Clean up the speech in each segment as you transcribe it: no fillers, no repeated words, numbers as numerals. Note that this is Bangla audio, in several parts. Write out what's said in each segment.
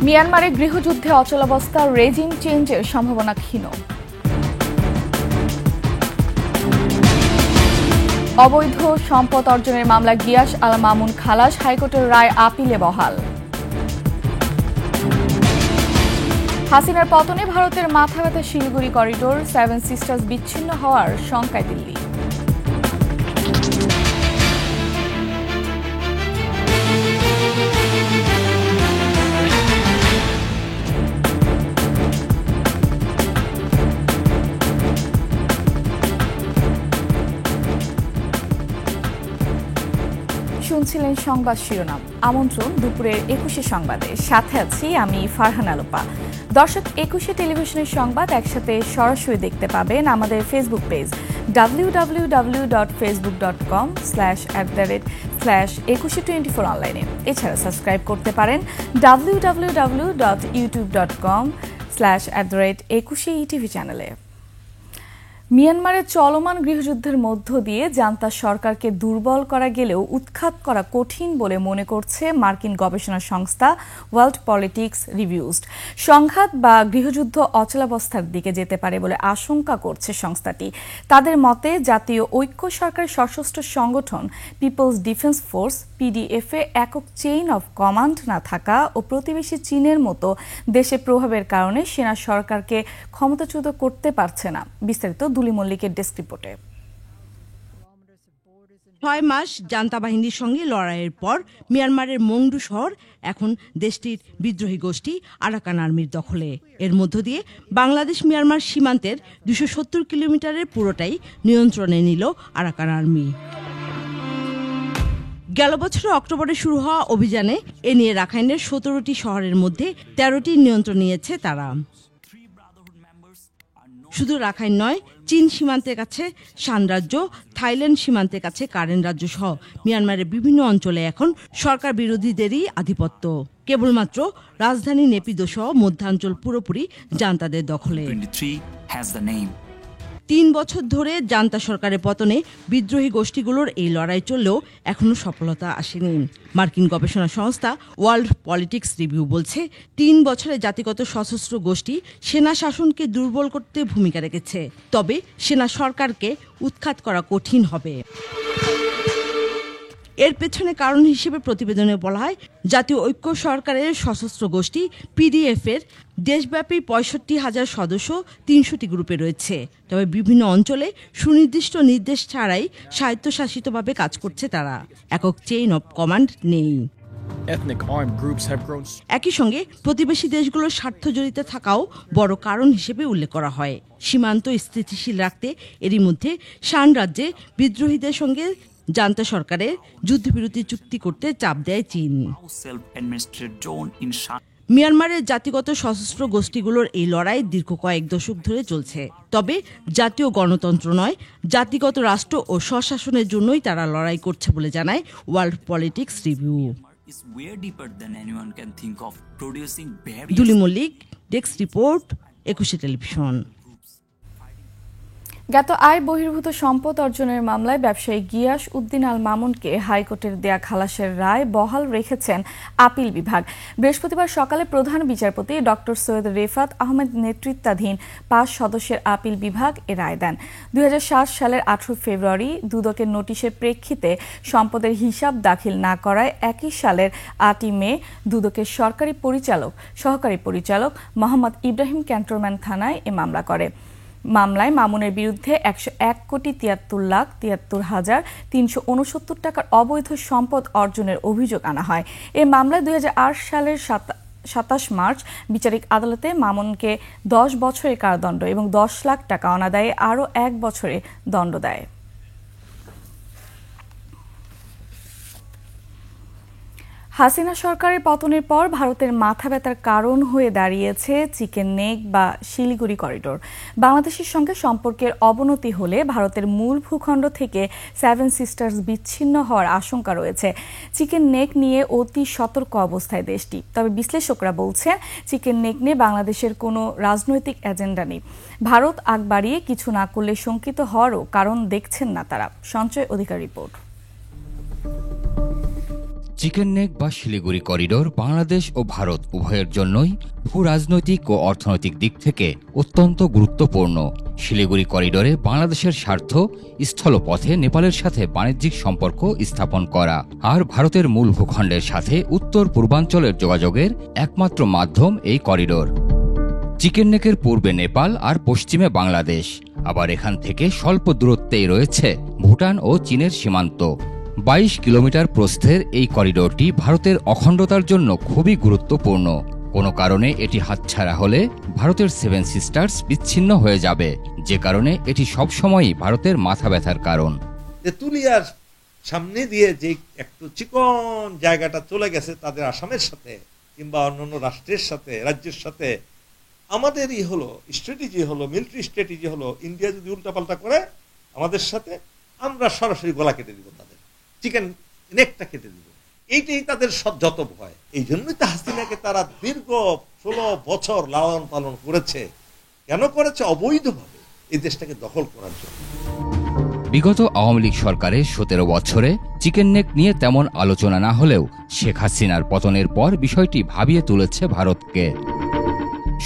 মিয়ানমারে গৃহযুদ্ধে অচলাবস্থা, রেজিম চেঞ্জের সম্ভাবনা ক্ষীণ। অবৈধ সম্পদ অর্জনের মামলায় গিয়াস আল মামুন খালাস, হাইকোর্টের রায় আপিলে বহাল। হাসিনার পতনে ভারতের মাথা ব্যথা শিলিগুড়ি করিডোর, 7 সিস্টার্স বিচ্ছিন্ন হওয়ার শঙ্কায় দিল্লি। শুনছিলেন সংবাদ শিরোনাম। আমন্ত্রণ দুপুরের 21 সংবাদে, সাথে আছি আমি ফারহানা লোপা। দর্শক, 21 টেলিভিশনের সংবাদ একসাথে সরাসরি দেখতে পাবেন আমাদের ফেসবুক পেজ www.facebook.com/@2124 অনলাইনে। এছাড়া সাবস্ক্রাইব করতে পারেন www.youtube.com/@21etv চ্যানেলে। মিয়ানমারে চলমান গৃহযুদ্ধের মধ্য দিয়ে জান্তা সরকারকে দুর্বল করা গেলেও উৎখাত করা কঠিন বলে মনে করছে মার্কিন গবেষণা সংস্থা ওয়ার্ল্ড পলিটিক্স রিভিউজ। সংঘাত বা গৃহযুদ্ধ অচলাবস্থার দিকে যেতে পারে বলে আশঙ্কা করছে সংস্থাটি। তাদের মতে জাতীয় ঐক্য সরকারের সশস্ত্র সংগঠন পিপলস ডিফেন্স ফোর্স পিডিএফে একক চেইন অফ কমান্ড না থাকা ও প্রতিবেশী চীনের মতো দেশে প্রভাবের কারণে সেনা সরকারকে ক্ষমতাচ্যুত করতে পারছে না। বিস্তারিত দুলি মল্লিকের ডেস্ক রিপোর্টে। 6 মাস জান্তা বাহিনীর সঙ্গে লড়াইয়ের পর মিয়ানমারের মংডু শহর এখন দেশটির বিদ্রোহী গোষ্ঠী আরাকান আর্মির দখলে। এর মধ্য দিয়ে বাংলাদেশ মিয়ানমার সীমান্তের 270 কিলোমিটারের পুরোটাই নিয়ন্ত্রণে নিল আরাকান আর্মি। গেল বছরের অক্টোবরে শুরু হওয়া অভিযানে এ নিয়ে রাখাইনের 17টি শহরের মধ্যে 13টি নিয়ন্ত্রণ নিয়েছে তারা। শুধু রাখাইন নয়, চীন সীমান্তের কাছে শান রাজ্য, থাইল্যান্ড সীমান্তের কাছে কারেন রাজ্য সহ মিয়ানমারের বিভিন্ন অঞ্চলে এখন সরকার বিরোধীদেরই আধিপত্য। কেবলমাত্র রাজধানী নেপিদো সহ মধ্যাঞ্চল পুরোপুরি জান্তাদের দখলে। 3 বছর ধরে জান্তা সরকারের পতনে বিদ্রোহী গোষ্ঠীগুলোর এই লড়াই চললেও এখনো সফলতা আসেনি। মার্কিন গবেষণা সংস্থা ওয়ার্ল্ড পলিটিক্স রিভিউ বলছে, 3 বছরে জাতিগত সশস্ত্র গোষ্ঠী সেনা শাসনকে দুর্বল করতে ভূমিকা রেখেছে, তবে সেনা সরকারকে উৎখাত করা কঠিন হবে। এর পেছনে কারণ হিসেবে প্রতিবেদনে বলা হয়, জাতীয় ঐক্য সরকারের সশস্ত্র গোষ্ঠী পিডিএফ-এর দেশব্যাপী 65,000 সদস্য 300টি গ্রুপে রয়েছে। তবে বিভিন্ন অঞ্চলে সুনির্দিষ্ট নির্দেশ ছাড়াই স্বায়ত্তশাসিতভাবে কাজ করছে তারা। একক চেইন অব কমান্ড নেই। একই সঙ্গে প্রতিবেশী দেশগুলোর স্বার্থ জড়িত থাকাও বড় কারণ হিসেবে উল্লেখ করা হয়। সীমান্ত স্থিতিশীল রাখতে এরই মধ্যে শান রাজ্যে বিদ্রোহীদের সঙ্গে জান্তা সরকারের যুদ্ধবিরতি চুক্তি করতে চাপ দেয় চীন। মিয়ানমারের জাতিগত সশস্ত্র গোষ্ঠীগুলোর এই লড়াই দীর্ঘ কয়েক দশক ধরে চলছে। তবে জাতীয় গণতন্ত্র নয়, জাতিগত রাষ্ট্র ও স্বশাসনের জন্যই তারা লড়াই করছে বলে জানায় ওয়ার্ল্ড পলিটিক্স রিভিউ। দুলি মল্লিক, ডেস্ক রিপোর্ট, 21 টেলিভিশন। জ্ঞাত আয় বহির্ভূত সম্পদ অর্জনের মামলায় ব্যবসায়ী গিয়াস উদ্দিন আল মামুনকে হাইকোর্টের দেয়া খালাসের রায় বহাল রেখেছেন আপিল বিভাগ। বৃহস্পতিবার সকালে প্রধান বিচারপতি ডক্টর সৈয়দ রেফাত আহমেদ নেতৃত্বাধীন 5 সদস্যের আপিল বিভাগ এ রায় দেন। 2007 সালের 18 ফেব্রুয়ারি দুদকের নোটিশের প্রেক্ষিতে সম্পদের হিসাব দাখিল না করায় একই সালের 8 মে দুদকের সহকারী পরিচালক মোহাম্মদ ইব্রাহিম ক্যান্টনমেন্ট থানায় এ মামলা করে। মামলায় মামুনের বিরুদ্ধে 101,73,369 টাকার অবৈধ সম্পদ অর্জনের অভিযোগ আনা হয়। এই মামলায় 2008 সালের 27 মার্চ বিচারিক আদালতে মামুনকে 10 বছরের কারাদণ্ড এবং 10 লাখ টাকা অনাদায়ে আরও 1 বছরের দণ্ড দেয়। হাসিনা সরকারের পতনের পর ভারতের মাথা ব্যথার কারণ হয়ে দাঁড়িয়েছে চিকেন নেক বা শিলিগুড়ি করিডোর। বাংলাদেশের সঙ্গে সম্পর্কের অবনতি হলে ভারতের মূল ভূখণ্ড থেকে 7 সিস্টার্স বিচ্ছিন্ন হওয়ার আশঙ্কা রয়েছে। চিকেন নেক নিয়ে অতি সতর্ক অবস্থায় দেশটি। তবে বিশ্লেষকরা বলছেন, চিকেন নেক নিয়ে বাংলাদেশের কোনো রাজনৈতিক এজেন্ডা নেই। ভারত আগ বাড়িয়ে কিছু না করলে শঙ্কিত হওয়ারও কারণ দেখছেন না তারা। সঞ্চয় অধিকার রিপোর্ট। চিকেন নেক বা শিলিগুড়ি করিডোর বাংলাদেশ ও ভারত উভয়ের জন্যই ভূ রাজনৈতিক ও অর্থনৈতিক দিক থেকে অত্যন্ত গুরুত্বপূর্ণ। শিলিগুড়ি করিডোরে বাংলাদেশের স্বার্থ স্থলপথে নেপালের সাথে বাণিজ্যিক সম্পর্ক স্থাপন করা, আর ভারতের মূল ভূখণ্ডের সাথে উত্তর পূর্বাঞ্চলের যোগাযোগের একমাত্র মাধ্যম এই করিডোর। চিকেন নেকের পূর্বে নেপাল আর পশ্চিমে বাংলাদেশ, আবার এখান থেকে স্বল্প দূরত্বেই রয়েছে ভুটান ও চীনের সীমান্ত। 22 কিলোমিটার প্রস্থের এই করিডোরটি ভারতের অখণ্ডতার জন্য খুবই গুরুত্বপূর্ণ। কোনো কারণে এটি হাতছাড়া হলে ভারতের 7 সিস্টার্স বিচ্ছিন্ন হয়ে যাবে, যে কারণে এটি সবসময়ই ভারতের মাথা ব্যথার কারণ। তেঁতুলিয়ার সামনে দিয়ে যে একটু চিকন জায়গাটা চলে গেছে তাদের আসামের সাথে কিংবা অন্যান্য রাষ্ট্রের সাথে, রাজ্যের সাথে, আমাদেরই হলো স্ট্র্যাটেজি হলো, মিলিটারি স্ট্র্যাটেজি হলো, ইন্ডিয়া যদি উল্টাপাল্টা করে আমাদের সাথে, আমরা সরাসরি গলা কেটে দিব, তাদের চিকেন নেকটা কেটে দিব। এইটাই তাদের যত ভয়। এই জন্যই তো হাসিনাকে তারা দীর্ঘ 16 বছর লালন পালন করেছে। কেন করেছে? অবৈধভাবে এই দেশটাকে দখল করার জন্য। বিগত আওয়ামী লীগ সরকারের 17 বছরে চিকেন নেক নিয়ে তেমন আলোচনা না হলেও শেখ হাসিনার পতনের পর বিষয়টি ভাবিয়ে তুলেছে ভারতকে।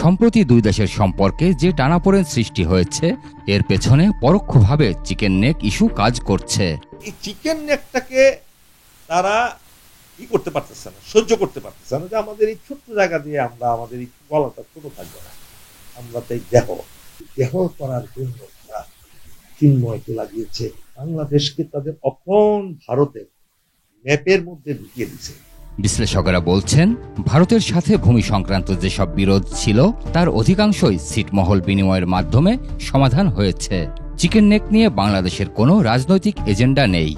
সম্প্রতি দুই দেশের সম্পর্কে যে টানাপোড়েন সৃষ্টি হয়েছে, এর পেছনে পরোক্ষভাবে চিকেন নেক ইস্যু কাজ করছে। এই চিকেন নেকটাকে তারা কি করতে পারতেছে না, সহ্য করতে পারতেছে না, যে আমাদের এই ছোট্ট জায়গা দিয়ে আমরা আমাদের এই গলাটা ছোট থাকবে না, আমরা তাই দেহ করার জন্য তারা চিন্ময়কে লাগিয়েছে। বাংলাদেশকে তাদের অপন ভারতের ম্যাপের মধ্যে ঢুকিয়ে দিচ্ছে। বিশ্লেষকেরা বলছেন, ভারতের সাথে ভূমি সংক্রান্ত যেসব বিরোধ ছিল তার অধিকাংশই ছিটমহল বিনিময়ের মাধ্যমে সমাধান হয়েছে। চিকেন নেক নিয়ে বাংলাদেশের কোনো রাজনৈতিক এজেন্ডা নেই।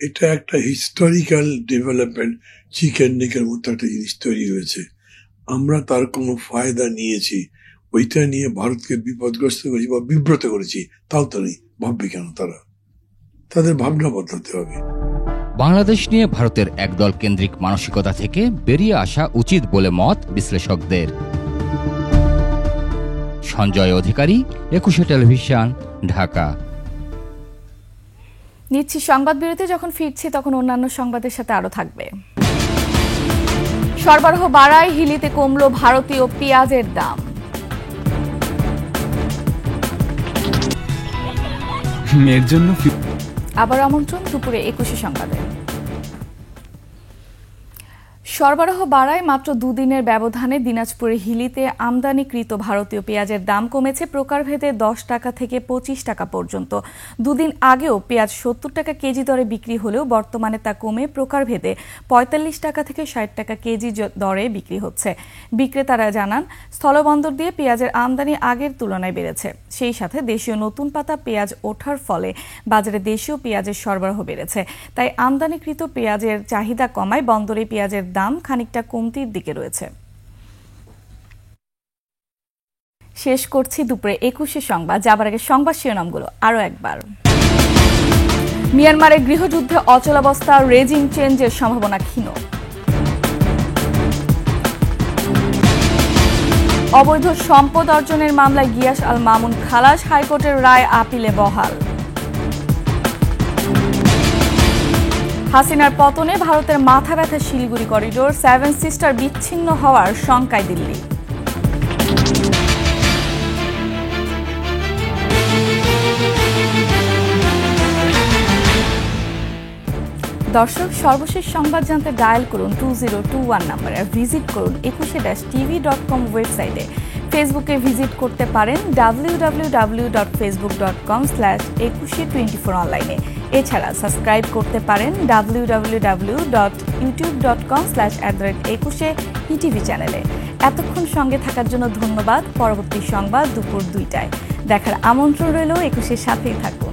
এটা একটা হিস্টোরিক্যাল ডেভেলপমেন্ট। চিকেন নেকের মতো একটা জিনিস তৈরি হয়েছে, আমরা তার কোনো ফায়দা নিয়েছি, ওইটা নিয়ে ভারতকে বিপদগ্রস্ত করেছি বা বিব্রত করেছি, তাও তো নেই। ভাববে কেন? তাদের ভাবনা বদলাতে হবে। বাংলাদেশ নিয়ে ভারতের একদল কেন্দ্রিক মানসিকতা থেকে বেরিয়ে আসা উচিত বলে মত বিশ্লেষকদের। সঞ্জয় অধিকারী, 21 টেলিভিশন, ঢাকা। নিচ্ছি সংবাদ বিরতি। যখন ফিরছি তখন অন্যান্য সংবাদের সাথে আরো থাকবে। সরবরাহ বাড়ায়, হিলিতে কমলো ভারতীয় পেঁয়াজের দাম। এর জন্য আবার আমন্ত্রণ দুপুরে 21 সংবাদে। সরবরাহ বাড়ায় মাত্র দুদিনের ব্যবধানে দিনাজপুরের হিলিতে আমদানিকৃত ভারতীয় পেঁয়াজের দাম কমেছে প্রকারভেদে 10 টাকা থেকে 25 টাকা পর্যন্ত। দুদিন আগেও পেঁয়াজ 70 টাকা কেজি দরে বিক্রি হলেও বর্তমানে তা কমে প্রকারভেদে 45 টাকা থেকে 60 টাকা কেজি দরে বিক্রি হচ্ছে। বিক্রেতারা জানান, স্থলবন্দর দিয়ে পেঁয়াজের আমদানি আগের তুলনায় বেড়েছে। সেই সাথে দেশীয় নতুন পাতা পেঁয়াজ ওঠার ফলে বাজারে দেশীয় পেঁয়াজের সরবরাহ বেড়েছে। তাই আমদানিকৃত পেঁয়াজের চাহিদা কমায় বন্দরে পেঁয়াজের দাম খানিকটা কমতির দিকে রয়েছে। শেষ করছি দুপুরে 21 সংবাদ। যাবার আগে সংবাদ শিরোনামগুলো আরো একবার। মিয়ানমারে গৃহযুদ্ধে অচলাবস্থা, রেজিম চেঞ্জের সম্ভাবনা ক্ষীণ। অবৈধ সম্পদ অর্জনের মামলায় গিয়াস আল মামুন খালাস, হাইকোর্টের রায় আপিলে বহাল। হাসিনার পতনে ভারতের মাথা ব্যথা শিলিগুড়ি করিডোর, 7 সিস্টার বিচ্ছিন্ন হওয়ার শঙ্কায় দিল্লি। দর্শক, সর্বশেষ সংবাদ জানতে ডায়াল করুন 2021 নম্বরে, ভিজিট করুন 21-tv.com ওয়েবসাইটে। ফেসবুকে ভিজিট করতে পারেন www.facebook.com/2124 অনলাইনে। এছাড়া সাবস্ক্রাইব করতে পারেন www.youtube.com/@21 চ্যানেলে। এতক্ষণ সঙ্গে থাকার জন্য ধন্যবাদ। পরবর্তী সংবাদ দুপুর 2টায় দেখার আমন্ত্রণ রইল। 21-এর সাথেই থাকুন।